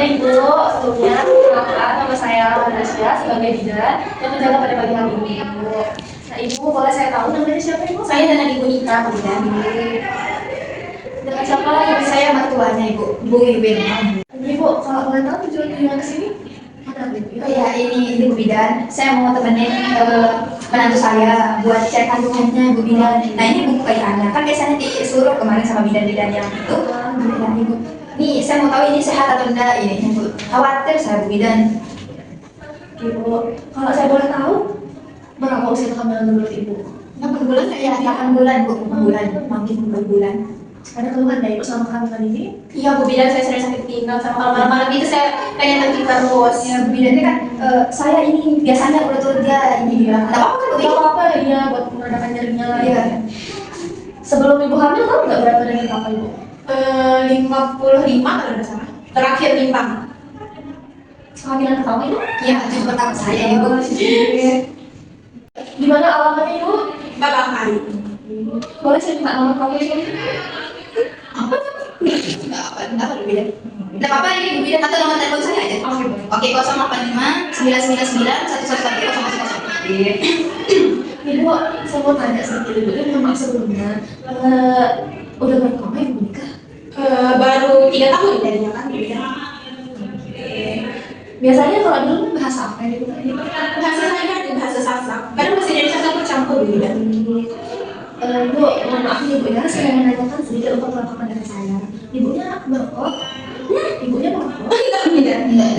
Ibu, sebelumnya perkenalkan nama saya Nadia sebagai bidan yang menjaga pada pagi hari ini, Ibu. Nah, Ibu boleh saya tahu namanya siapa, Ibu? Saya dengan Ibu Nita, bidan. Dengan siapa lagi? Saya mertuanya Ibu, Bu Iwin. Ibu, kalau boleh tahu tujuan kunjungan ke sini? Ada Ibu? Oh ya, ini Bu Bidan. Saya mau temenin menantu saya buat cek kandungannya Bu Bidan. Nah ini buku kaitannya. Kan biasanya disuruh kemarin sama bidan-bidan yang itu. Ya, Ibu. Nih, saya mau tahu ini sehat atau enggak ini Bu. Khawatir saya Bu Bidan. Ibu, kalau saya boleh tahu berapa usia kehamilan menurut Ibu? 8 bulan nggak ya? 8 bulan Bu, 8 bulan, makin 9 bulan. Ada keluhan dari Ibu selama kehamilan ini? Iya Bu Bidan, saya sering sakit pinggang sama kalau malam-malam itu saya pengen tertidur terus. Ya Bu Bidan, ini kan saya ini biasanya urut-urut dia ini bilang. Ada apa kan Bu? Tidak apa-apa ya buat meredakan nyerinya lah. Iya. Sebelum Ibu hamil tahu nggak berapa daging papa Ibu? 55 kalau nggak salah. Terakhir timbang. Kehamilan pertama Ibu? Iya, itu pertama saya Ibu. Di mana alamatnya Ibu? Babakan. Boleh saya minta nomor kamu Ibu? Apa? Enggak apa Bu Bidan. Enggak apa-apa ini Bu Bidan atau nomor telepon saya aja. Oke, Bu. Oke, 085 999 111 000. Ibu, saya mau tanya sedikit Ibu, ini memang sebelumnya udah berapa lama Ibu nikah? Baru 3 tahun jadinya kan Bu Bidan. Biasanya kalau dulu bahasa apa yang Ibu tanya? Bahasa saya dan bahasa Sasak. Kadang bahasa Indonesia campur campur Bu Bidan. Bu, mohon maaf nih Ibu ya, saya menanyakan sedikit untuk kelengkapan dari saya. Ibunya merokok? Ibunya merokok? Enggak Bu Bidan. Enggak.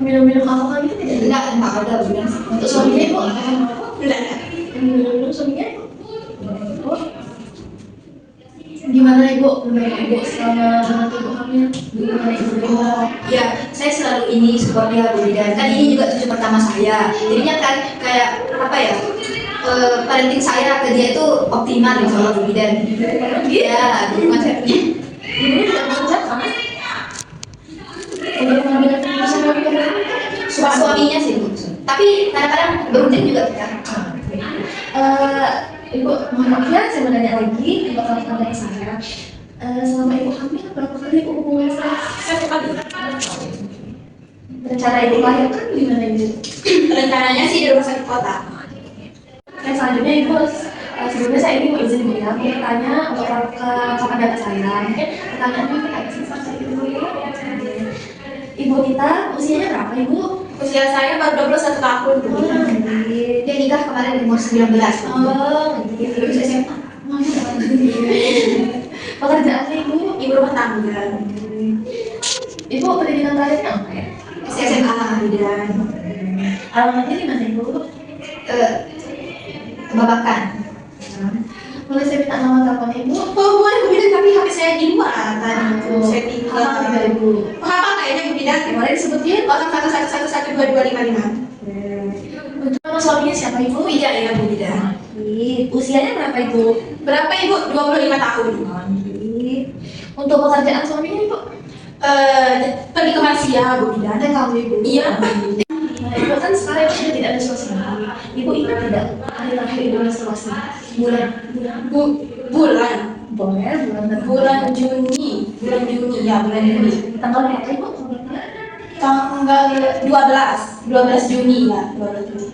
Minum-minum alkohol gitu tidak? Enggak ada Bu Bidan. Untuk suaminya Ibu, apakah merokok? Enggak. Minum-minum suaminya Ibu? Gimana Ibu? Menurut Ibu selama Ibu hamil? Gimana Ibu? Ya, saya selalu ini support dia Bu Bidan. Kan ini juga cucu pertama saya. Jadinya kan kayak apa ya? Parenting saya ke dia itu optimal insya Allah Bu Bidan. Iya, bukan saya punya. Ibunya tidak bekerja kan? Untuk mengambil keputusan mengambil Suaminya sih Bu. Tapi kadang-kadang berunding juga kita. Ibu, mohon maaf ya, saya mau nanya lagi untuk kelengkapan dari saya. Selama Ibu hamil, berapa kali Ibu hubungan seks? 1 kali. Rencana Ibu melahirkan di mana Ibu? Rencananya sih di rumah sakit kota. Yang selanjutnya Ibu, sebelumnya saya ini mau izin Ibu ya, mau bertanya untuk kelengkapan data saya. Mungkin pertanyaannya mungkin agak susah sedikit dulu ya. Ibu Nita, usianya berapa Ibu? Usia saya baru 21 tahun Bu. Dia nikah kemarin di umur 19. Gitu. Lulus SMA. Pekerjaannya Ibu? Ibu rumah tangga. Ibu pendidikan terakhirnya apa ya? SMA Bu Bidan. Alamatnya di mana Ibu? Babakan. Boleh saya minta nomor teleponnya Ibu? Oh boleh Bu Bidan, tapi HP saya di luar tadi tuh. Saya tinggal. Hafal tidak Ibu? Apa kayaknya Bu Bidan? Boleh disebutin? 01111225. Nama suaminya siapa Ibu? Iya iya Bu Bidan. Usianya berapa Ibu? Berapa Ibu? 25 tahun. Untuk pekerjaan suaminya Ibu? Pergi ke Malaysia Bu Bidan. Dan kamu Ibu? Iya. Nah, Ibu kan sekarang sudah tidak menstruasi lagi. Ibu ingat tidak hari terakhir Ibu menstruasi? Bulan? Bulan. Boleh, Bulan Juni. Bulan Juni ya, bulan Juni. Tanggal berapa Ibu? Tanggal 12 Juni ya, 12 Juni.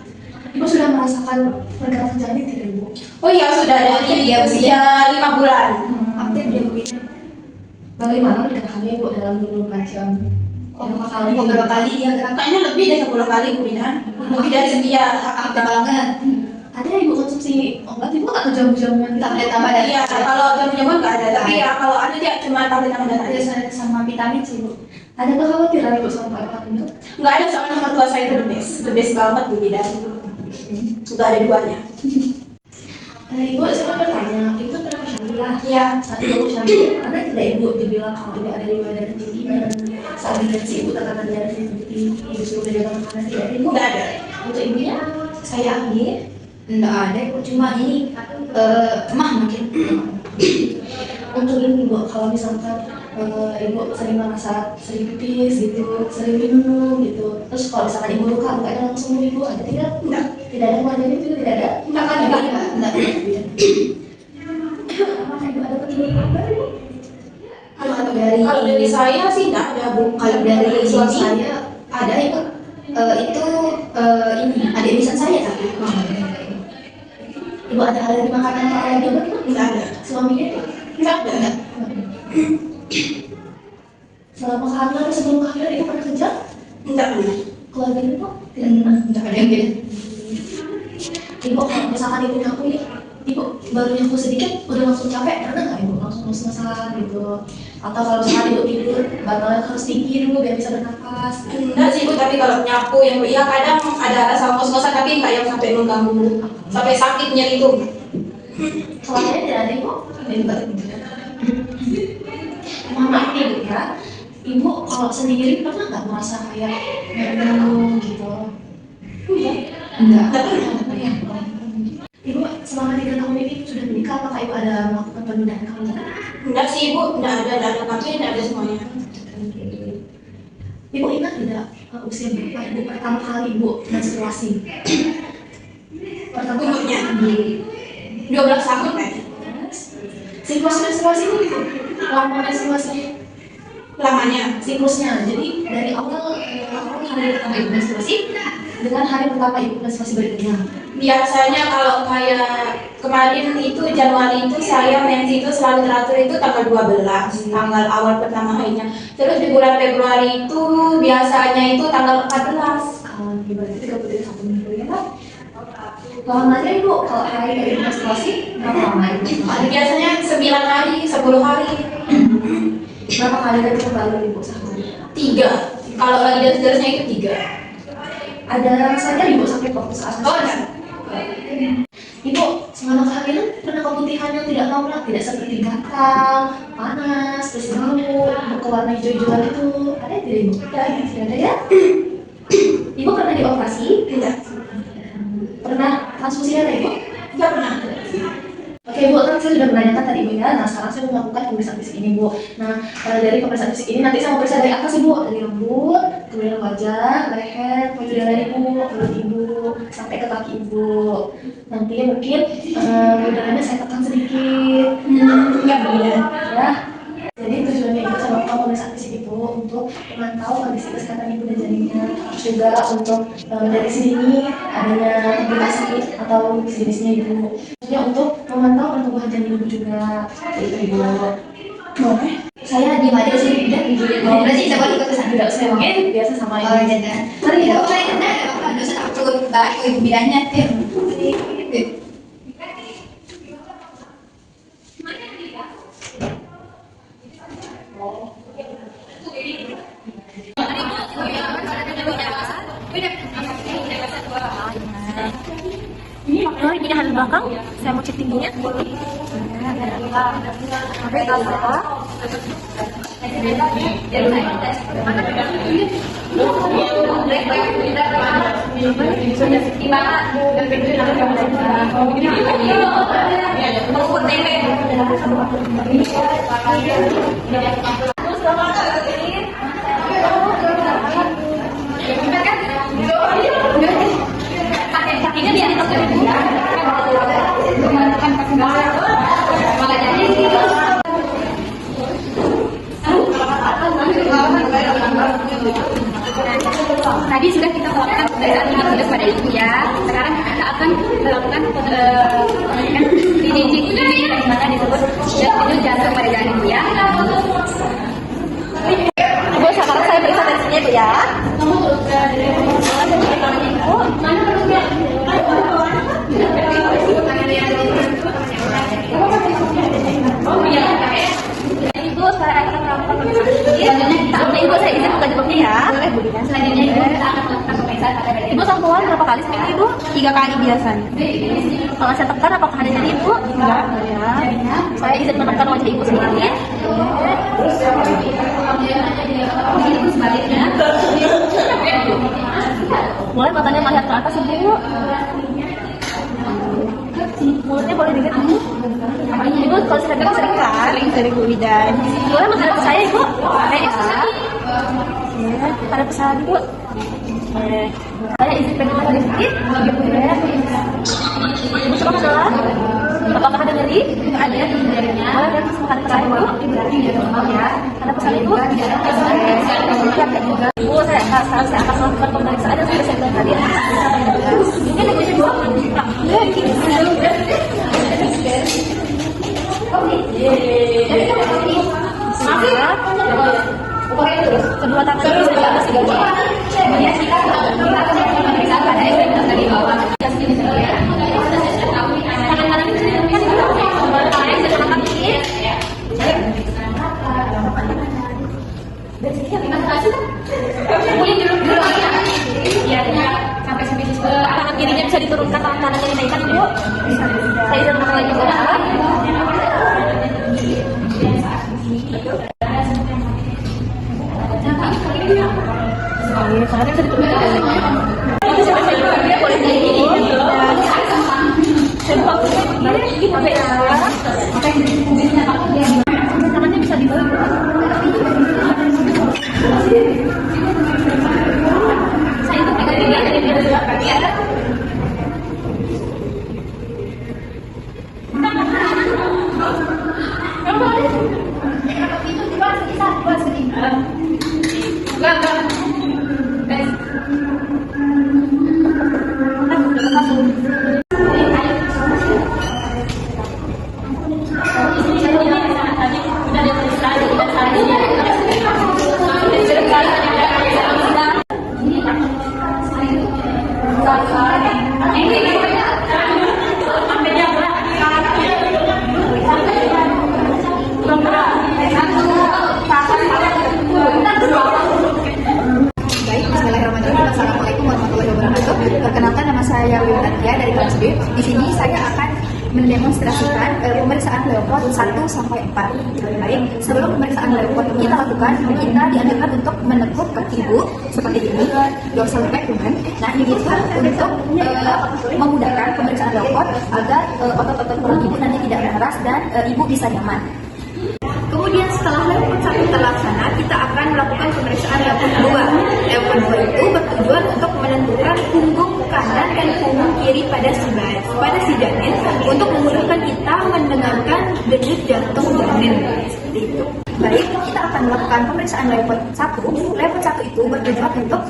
Ibu sudah merasakan pergerakan janin tidak Ibu? Oh iya sudah dari usia 5 bulan. Aktif dia Bu Bidan. Bagaimana pendekatannya Ibu dalam 24 jam? Beberapa kali dia gerak. Kayaknya lebih dari 10 kali Bu Bidan. Lebih dari sekian aktif banget. Ada Ibu konsumsi obat Ibu atau jamu-jamuan Tablet tambah dan Iya, kalau jamu-jamuan nggak ada, tapi ya kalau ada dia cuma tablet tambah dan ada aja. sama vitamin sih Bu. Ada kekhawatiran Ibu sama obat itu? Nggak ada, soalnya nomor tua saya itu the best banget Bu Bidan. Sudah ada duanya. Ibu saya mau bertanya, Ibu pernah syariah? Iya. Saat Ibu syariah, ada tidak Ibu dibilang kalau tidak ada riwayat darah tinggi dan saat si Ibu tekanan darah tinggi, Ibu sudah jaga makanan tidak Ibu? Nggak ada. Untuk ibunya, saya ambil. Nggak ada, cuma ini emah mungkin. Untuk ini Bu, kalau misalkan ibu sering merasa sering pipis gitu, sering minum gitu. Terus kalau misalkan ibu luka, lukanya langsung ibu ada tidak? Enggak. Tidak ada keluarganya juga tidak ada? Enggak kan juga. Enggak. Apakah ibu ada petunjuk apa ibu? Kalau dari saya sih enggak ada, Bu. Kalau dari suami saya ada ibu, itu ini adik lisan saya tapi. Ibu ada alergi makanan atau alergi obat ibu? enggak ada. Suaminya itu? Enggak ada. Selama kehamilan atau sebelum kehamilan ibu pernah kerja? Enggak pernah. Keluarga ibu tidak pernah. Enggak ada yang beda. Ibu kalau misalkan ibu nyapu nih, ibu baru nyapu sedikit udah langsung capek, pernah nggak ibu langsung ngos-ngosan gitu? Atau kalau misalkan ibu tidur, bantalnya harus tinggi dulu biar bisa bernapas. Enggak sih, Bu, tapi kalau nyapu yang ya kadang ada rasa ngos-ngosan tapi enggak yang sampai mengganggu. Sampai sakit nyeri itu. Selama ini tidak ada ibu? Enggak. Mohon maaf nih ibu ya, ibu kalau sendiri pernah nggak merasa kayak nganu gitu? Enggak. Ya. Ibu selama 3 tahun ini sudah menikah, apakah ibu ada melakukan penundaan kehamilan? Enggak sih, Bu, enggak ada kaki, enggak ada semuanya. Ibu ingat tidak usia berapa ibu pertama kali ibu menstruasi? Pertama Umurnya? kali 12 tahun kayaknya. siklus menstruasi itu ibu, lama menstruasi Lamanya. siklusnya. Jadi dari awal hari pertama ibu menstruasi dengan hari pertama ibu menstruasi berikutnya. Biasanya kalau kayak kemarin itu Januari itu saya mens itu selalu teratur itu tanggal 12, tanggal awal pertama harinya. Terus di bulan Februari itu biasanya itu tanggal 14. Berarti 31 minggu ya Pak? Lamanya ibu kalau hari ibu menstruasi berapa lama ibu? Biasanya 9 hari, 10 hari. Berapa kali dari kembali ibu sehari? 3. Kalau lagi deres-deresnya itu 3. Ada rasanya ibu sakit waktu saat Oh, enggak. Ibu selama kehamilan pernah keputihan yang tidak normal, tidak seperti gatal, panas, terus bau, berwarna hijau-hijauan itu ada tidak ibu? Tidak ada ya? Ibu pernah dioperasi? Enggak. Pernah transfusi darah ibu? Enggak pernah. Oke ibu, kan saya sudah menanyakan tadi ibu ya. Nah sekarang saya mau melakukan pemeriksaan fisik ini bu. Nah dari pemeriksaan fisik ini nanti saya mau periksa dari atas ibu, dari rambut, kemudian wajah, leher, payudara dari ibu, mulut ibu, sampai ke kaki ibu. Nanti mungkin payudaranya saya tekan sedikit. Enggak boleh. Ya. Jadi tujuannya ibu saya melakukan pemeriksaan fisik itu untuk memantau kondisi kesehatan ibu dan janinnya, terus juga untuk mendeteksi dini adanya komplikasi atau sejenisnya ibu. Maksudnya untuk memantau pertumbuhan janin ibu juga, itu ibu. Boleh. Saya di mana sih? Tidak. Oh, berarti saya boleh ikut ke sana. Tidak saya mungkin biasa sama ibu. Oh, jadi. Mari kita mulai. Nah, dosa takut bahas ibu bilangnya tim. Ini hari belakang, saya mau cek tingginya. Tadi sudah kita melakukan pemeriksaan giginya pada ibu ya. Sekarang kita akan melakukan DJJ ini yang dimana disebut denyut jantung pada janin ibu ya. Ibu, sekarang saya periksa tensinya ibu ya. Ibu, sekarang akan melakukan pemeriksaan gigi. Selanjutnya kita ambil ibu, saya izin buka jebaknya ya. Boleh bu. Selanjutnya ibu kita akan melakukan pemeriksaan pada badan. Ibu sentuhan berapa kali seminggu ibu? 3 kali biasanya. Kalau saya tekan apakah ada jadi ibu? Enggak. Ya. Saya izin menekan wajah ibu sedikit. Ibu sebaliknya. Mulai matanya melihat ke atas ibu. Mulutnya boleh dilihat ibu. Ibu kalau saya sering kan? dari Bu Bidan. Boleh menghadap saya Ibu? Kayaknya susah. Ada pesan Bu. Saya izin pengen sedikit. Ibu suka masalah? Apakah ada nyeri? Ada. Boleh kan makan pesan Ibu? Ada pesan Ibu? Bu, saya akan melakukan pemeriksaan yang sudah saya bilang tadi. Ini ada Bu. Kedua taksi kemudian kita melakukan pemeriksaan pada efek dari bawah. Tangan kirinya bisa diturunkan, tangan kanannya dinaikkan Bu. Saya izin lagi Bu. Tangannya bisa diturunkan. Boleh gini. Tangannya bisa dibawa. Saya itu pegang dari biasa kaki ada. Perkenalkan, nama saya Wiwitatia dari kelas B. Di sini saya akan mendemonstrasikan pemeriksaan leopard 1 sampai 4. Baik, sebelum pemeriksaan leopard kita lakukan, kita dianjurkan untuk menekuk kaki ibu seperti ini, dorsal backbone. Nah, ini itu untuk memudahkan pemeriksaan leopard agar otot-otot perut ibu nanti tidak memeras dan ibu bisa nyaman. Kemudian setelah leopard 1 terlaksana, kita akan melakukan pemeriksaan leopard 2. Leopard 2 itu bertujuan untuk menentukan punggung kanan dan punggung kiri pada si janin untuk memudahkan kita mendengarkan denyut jantung janin. Seperti itu. Baik, kita akan melakukan pemeriksaan leopard 1. Leopard 1 itu bertujuan untuk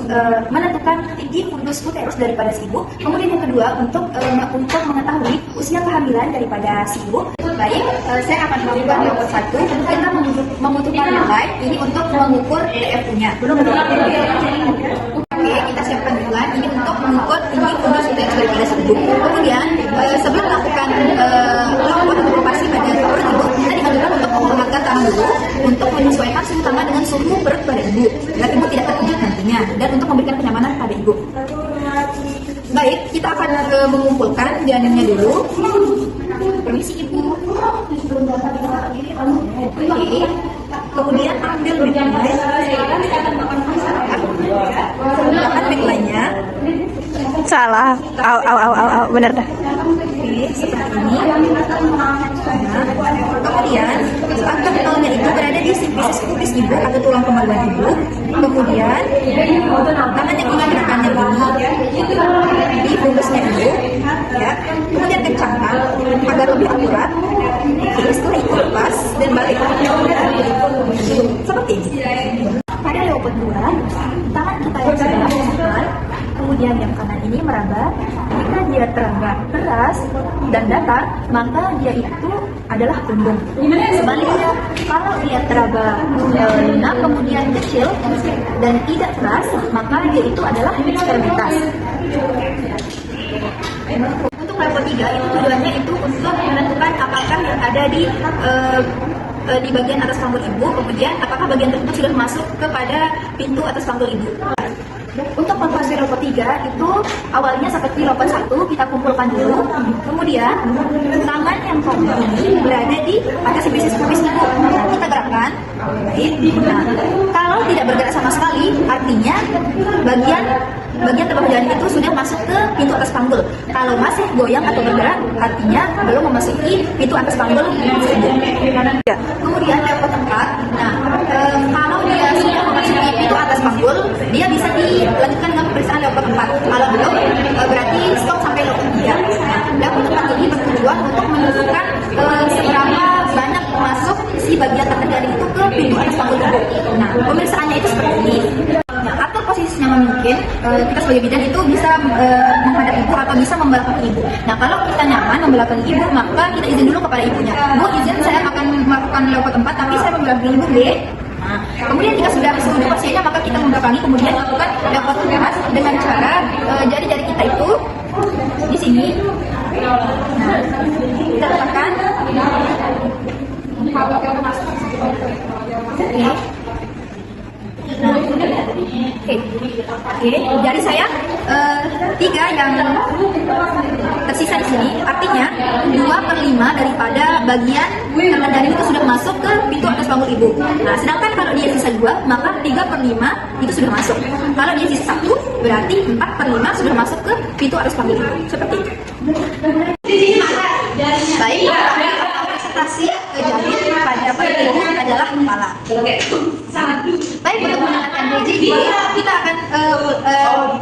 menentukan tinggi fundus uterus daripada si ibu. Kemudian yang kedua untuk mengetahui usia kehamilan daripada si ibu. Baik, saya akan melakukan leopard 1. Kita membutuhkan nilai ini untuk mengukur TFU-nya. Oke, kita siapkan duluan ini untuk mengukur tinggi fundus uterus daripada si ibu. Kemudian sebelum melakukan leopard operasi pada perut ibu, kita dianjurkan untuk mengangkat tangan dulu untuk menyesuaikan suhu tangan dengan suhu perut pada ibu agar ibu tidak terkejut nantinya dan untuk memberikan kenyamanan pada ibu. Baik, kita akan mengumpulkan janinnya dulu. Permisi ibu. Oke. Kemudian ambil backline. Gunakan backline-nya. Salah. Bener dah. Oke, seperti ini. Kemudian pangkal tolnya itu berada di sifisis pubis ibu atau tulang kemaluan ibu. Kemudian tangannya kita gerakannya di pubisnya ibu, ya. Kemudian kencangkan agar lebih akurat. Oke, setelah itu lepas dan balik. Seperti ini. Pada leopard 2, tangan kita yang sebelah kanan, kemudian yang kanan ini meraba. Jika dia teraba keras dan datar, maka dia itu adalah punggung. Sebaliknya, kalau dia teraba lunak kemudian kecil dan tidak keras, maka dia itu adalah ekstremitas. Untuk leopard 3 itu tujuannya itu untuk menentukan apakah yang ada di bagian atas panggul ibu, kemudian apakah bagian tersebut sudah masuk kepada pintu atas panggul ibu. Untuk kontrasi leopard 3 itu awalnya seperti leopard 1, kita kumpulkan dulu, kemudian tangan yang kanan ini berada di atas sifisis pubis ibu. Nah, kita gerakkan. Baik. Nah, kalau tidak bergerak sama sekali, artinya bagian terbawah janin itu sudah masuk ke pintu atas panggul. Kalau masih goyang atau bergerak, artinya belum memasuki pintu atas panggul. Kemudian sebagai bidan itu bisa menghadap ibu atau bisa membelakangi ibu. Nah, kalau kita nyaman membelakangi ibu, maka kita izin dulu kepada ibunya. Bu, izin saya akan melakukan leopard 4, tapi saya membelakangi ibu, B. Nah, kemudian jika sudah setuju pasiennya, maka kita membelakangi, kemudian lakukan leopard 4 dengan cara jari-jari kita itu di sini. Nah, kita letakkan. Oke, jari saya 3 yang tersisa di sini, artinya 2/5 daripada bagian tangan janin itu sudah masuk ke pintu atas panggul ibu. Nah, sedangkan kalau dia sisa 2, maka 3/5 itu sudah masuk. Kalau dia sisa 1, berarti 4/5 sudah masuk ke pintu atas panggul ibu. Seperti itu. Baik, presentasi janin pada ibu adalah kepala. Baik, untuk menggunakan DJG kita akan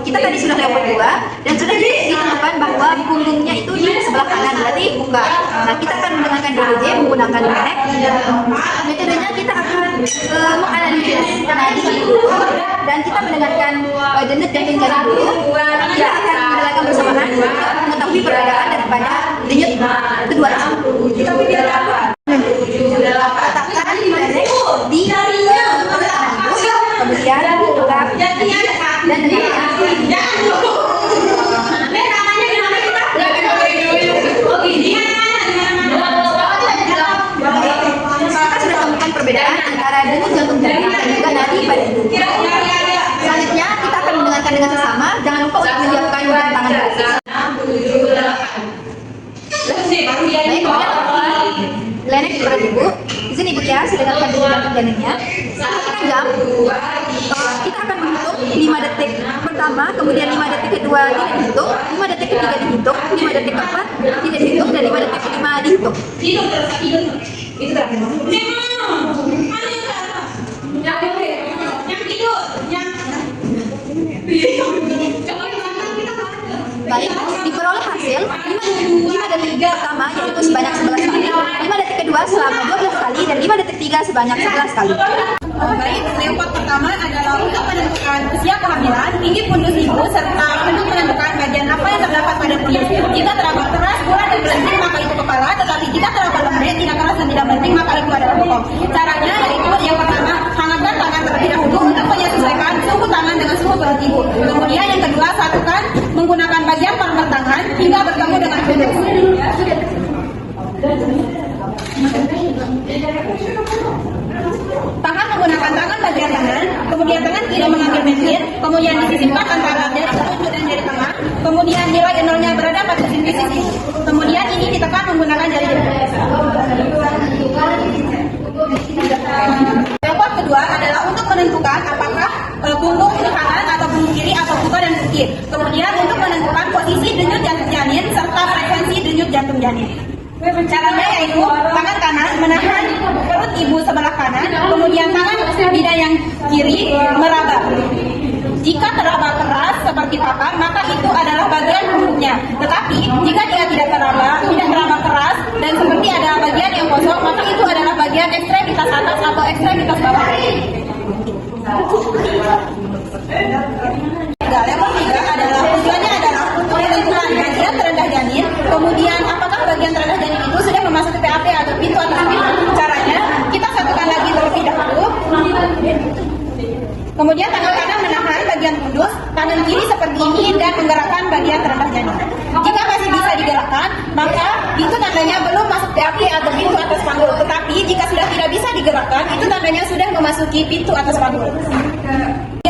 kita tadi sudah leopard 2 dan sudah ditentukan bahwa punggungnya itu di sebelah kanan, berarti buka. Nah, kita akan menggunakan DJG menggunakan leg. Metodenya kita akan menganalisis nadi dulu dan kita mendengarkan denyut jantung janin dulu. Kita akan mendengarkan bersamaan untuk mengetahui perbedaan daripada denyut kedua tersebut. Letakkan leg di kemudian buka dan kita sudah temukan perbedaan antara denyut jantung janin dan juga nadi pada ibu. Selanjutnya kita akan mendengarkan dengan sesama. Jangan lupa untuk menyiapkan jam tangan. Baik, lenek kepada ibu. Izin ibu ya, saya dengarkan denyut jantung janinnya. Kita jam. Kita akan menghitung 5 detik pertama, kemudian 5 detik kedua tidak dihitung, 5 detik ketiga dihitung, 5 detik keempat tidak dihitung, dan 5 detik kelima dihitung. Baik, diperoleh hasil 5 detik pertama yaitu sebanyak 11 kali, 5 detik kedua selama 12 kali, dan 5 detik ketiga sebanyak 11 kali. Baik, leopard pertama adalah untuk menentukan usia kehamilan, tinggi pundus ibu, serta untuk menentukan bagian apa yang terdapat pada pundus. Jika terdapat keras, bulat, dan berlenting, maka itu kepala, tetapi jika terdapat lembek, tidak keras dan tidak berlenting, maka itu adalah bokong. Caranya yaitu yang pertama, hangatkan tangan terlebih dahulu untuk menyesuaikan suhu tangan dengan suhu perut ibu. Kemudian yang kedua, satukan menggunakan bagian palmar tangan hingga bertemu dengan pundus. Tahan menggunakan tangan bagian kanan, kemudian tangan kiri mengambil mesin, kemudian disisipkan antara jari telunjuk dan jari tengah, kemudian nilai nolnya berada pada sisi sisi. Kemudian ini ditekan menggunakan jari jari. Leopard kedua adalah untuk menentukan apakah punggung kanan atau punggung kiri atau buka dan bukit. Kemudian untuk menentukan posisi denyut jantung janin serta frekuensi denyut jantung janin. Caranya yaitu tangan kanan menahan perut ibu sebelah kanan, kemudian tangan bidan yang kiri meraba. Jika teraba keras seperti papan, maka itu adalah bagian punggungnya. Tetapi jika dia tidak teraba keras dan seperti ada bagian yang kosong, maka itu adalah bagian ekstremitas atas atau ekstremitas bawah. Leopard 3 adalah tujuannya adalah untuk menentukan bagian terendah janin, kemudian apakah bagian terendah janin itu sudah memasuki PAP atau pintu atas pintu. Caranya kita satukan lagi terlebih dahulu. Kemudian tangan kanan menahan bagian pundus, tangan kiri seperti ini dan menggerakkan bagian terendah janin. Jika masih bisa digerakkan, maka itu tandanya belum masuk PAP atau pintu atas panggul. Tetapi jika sudah tidak bisa digerakkan, itu tandanya sudah memasuki pintu atas panggul.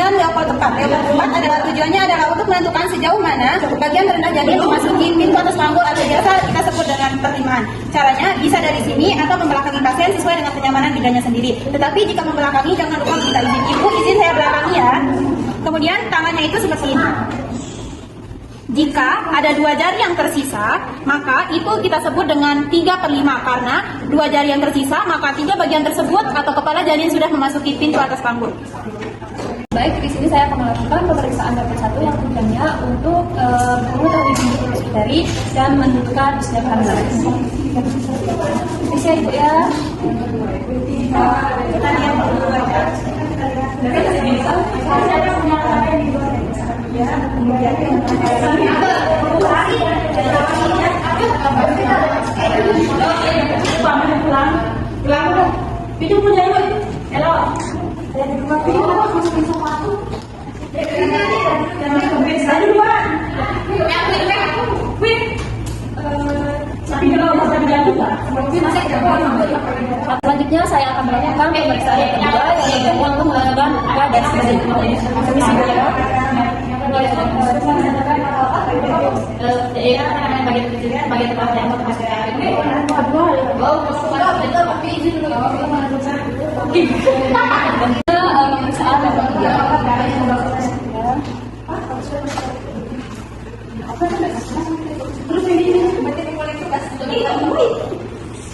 Leopard 4. Leopard 4 adalah tujuannya adalah untuk menentukan sejauh mana bagian terendah janin memasuki pintu atas panggul atau biasa kita sebut dengan perlimaan. Caranya bisa dari sini atau membelakangi pasien sesuai dengan kenyamanan bidannya sendiri. Tetapi jika membelakangi jangan lupa minta izin. Ibu, izin saya belakangi ya. Kemudian tangannya itu seperti ini. Jika ada 2 jari yang tersisa, maka itu kita sebut dengan 3/5 karena 2 jari yang tersisa, maka 3 bagian tersebut atau kepala janin sudah memasuki pintu atas panggul. Baik, di sini saya akan melakukan pemeriksaan level 1 yang tujuannya untuk mengetahui bentuk bakteri dan menentukan usia kehamilan. Periksa ibu ya. Itu punya lu. Hello. Selanjutnya saya akan melakukan pemeriksaan yang kedua yaitu untuk melakukan luka dan sebagainya. Permisi Bu ya. Pemeriksaan yang ketiga.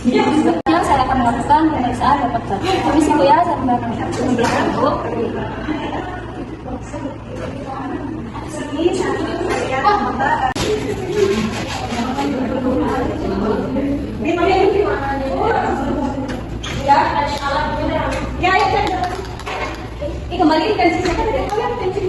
Selanjutnya saya akan melakukan pemeriksaan bapak tadi. Permisi Bu ya, saya memberikan Bu. Kembali pensi saya kan ada kalian pensi.